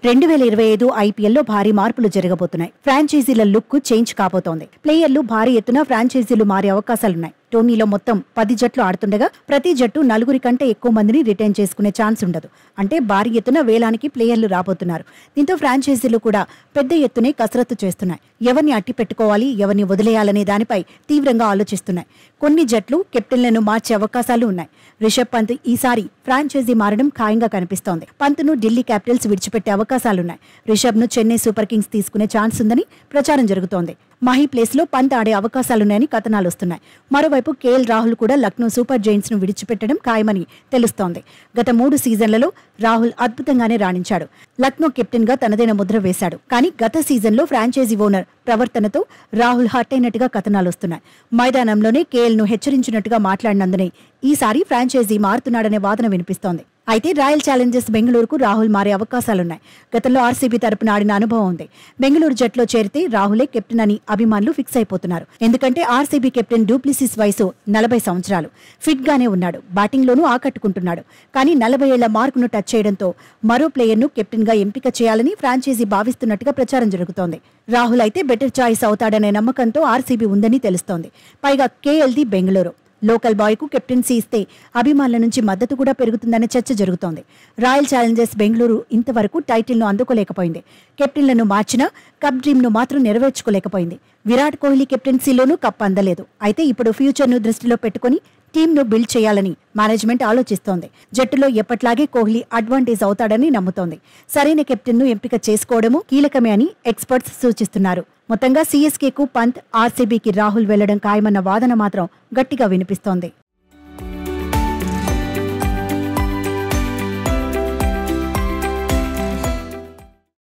2025 ఐపీఎల్లో భారీ మార్పులు జరగబోతున్నాయి. ఫ్రాంచైజీల లుక్ చేంజ్ కాబోతోంది. ప్లేయర్లు భారీ ఎత్తున ఫ్రాంచైజీలు మారే అవకాశాలున్నాయి. టోర్నీలో మొత్తం 10 జట్లు ఆడుతుండగా ప్రతి జట్టు 4 కంటే ఎక్కువ మందిని రిటైన్ చేసుకునే ఛాన్స్ ఉండదు. అంటే భారీ ఎత్తున వేలానికి ప్లేయర్లు రాబోతున్నారు. దీంతో ఫ్రాంచైజీలు కూడా పెద్ద ఎత్తునే కసరత్తు చేస్తున్నాయి. ఎవరిని అట్టి పెట్టుకోవాలి, ఎవరిని వదిలేయాలనే దానిపై తీవ్రంగా ఆలోచిస్తున్నాయి. కొన్ని జట్లు కెప్టెన్లను మార్చే అవకాశాలు ఉన్నాయి. రిషబ్ పంత్ ఈసారి ఫ్రాంచైజీ మారడం ఖాయంగా కనిపిస్తోంది. పంత్ను ఢిల్లీ క్యాపిటల్స్ విడిచిపెట్టే అవకాశాలున్నాయి. రిషబ్ను చెన్నై సూపర్ కింగ్స్ తీసుకునే ఛాన్స్ ఉందని ప్రచారం జరుగుతోంది. మహీ ప్లేస్లో పంత్ ఆడే అవకాశాలున్నాయని కథనాలు వస్తున్నాయి. మరోవైపు కేఎల్ రాహుల్ కూడా లక్నో సూపర్ జైంట్స్ ను విడిచిపెట్టడం ఖాయమని తెలుస్తోంది. గత 3 సీజన్లలో రాహుల్ అద్భుతంగానే రాణించాడు. లక్నో కెప్టెన్ గా తనదైన ముద్ర వేశాడు. కానీ గత సీజన్లో ఫ్రాంచైజీ ఓనర్ ప్రవర్తనతో రాహుల్ హర్ట్ అయినట్టుగా కథనాలు వస్తున్నాయి. మైదానంలోనే కేఎల్ ను హెచ్చరించినట్టుగా మాట్లాడినందునే ఈసారి ఫ్రాంచైజీ మారుతున్నాడనే వాదన వినిపిస్తోంది. అయితే రాయల్ ఛాలెంజర్స్ బెంగళూరుకు రాహుల్ మారే అవకాశాలున్నాయి. గతంలో ఆర్సీబీ తరపున ఆడిన అనుభవం ఉంది. బెంగళూరు జట్లో చేరితే రాహులే కెప్టెన్ అని అభిమానులు ఫిక్స్ అయిపోతున్నారు. ఎందుకంటే ఆర్సీబీ కెప్టెన్ డూప్లిసిస్ వయసు 40 సంవత్సరాలు. ఫిట్ గానే ఉన్నాడు. బ్యాటింగ్లోనూ ఆకట్టుకుంటున్నాడు. కానీ 40 ఏళ్ల మార్కును టచ్ చేయడంతో మరో ప్లేయర్ను కెప్టెన్ గా ఎంపిక చేయాలని ఫ్రాంచైజీ భావిస్తున్నట్టుగా ప్రచారం జరుగుతోంది. రాహుల్ అయితే బెటర్ చాయిస్ అవుతాడనే నమ్మకంతో ఆర్సీబీ ఉందని తెలుస్తోంది. పైగా కేఎల్ది బెంగళూరు. లోకల్ బాయ్ కు కెప్టెన్సీ ఇస్తే అభిమానుల నుంచి మద్దతు కూడా పెరుగుతుందనే చర్చ జరుగుతోంది. రాయల్ ఛాలెంజర్స్ బెంగళూరు ఇంతవరకు టైటిల్ను అందుకోలేకపోయింది. కెప్టెన్లను మార్చినా కప్ డ్రీమ్ను మాత్రం నెరవేర్చుకోలేకపోయింది. విరాట్ కోహ్లీ కెప్టెన్సీలోనూ కప్ అందలేదు. అయితే ఇప్పుడు ఫ్యూచర్ను దృష్టిలో పెట్టుకుని టీంను బిల్డ్ చేయాలని మేనేజ్మెంట్ ఆలోచిస్తోంది. జట్టులో ఎప్పట్లాగే కోహ్లీ అడ్వాంటేజ్ అవుతాడని నమ్ముతోంది. సరైన కెప్టెన్ను ఎంపిక చేసుకోవడము కీలకమే అని ఎక్స్పర్ట్స్ సూచిస్తున్నారు. మొత్తంగా సీఎస్కేకు పంత్, ఆర్సీబీకి రాహుల్ వెళ్లడం ఖాయమన్న వాదన మాత్రం గట్టిగా వినిపిస్తోంది.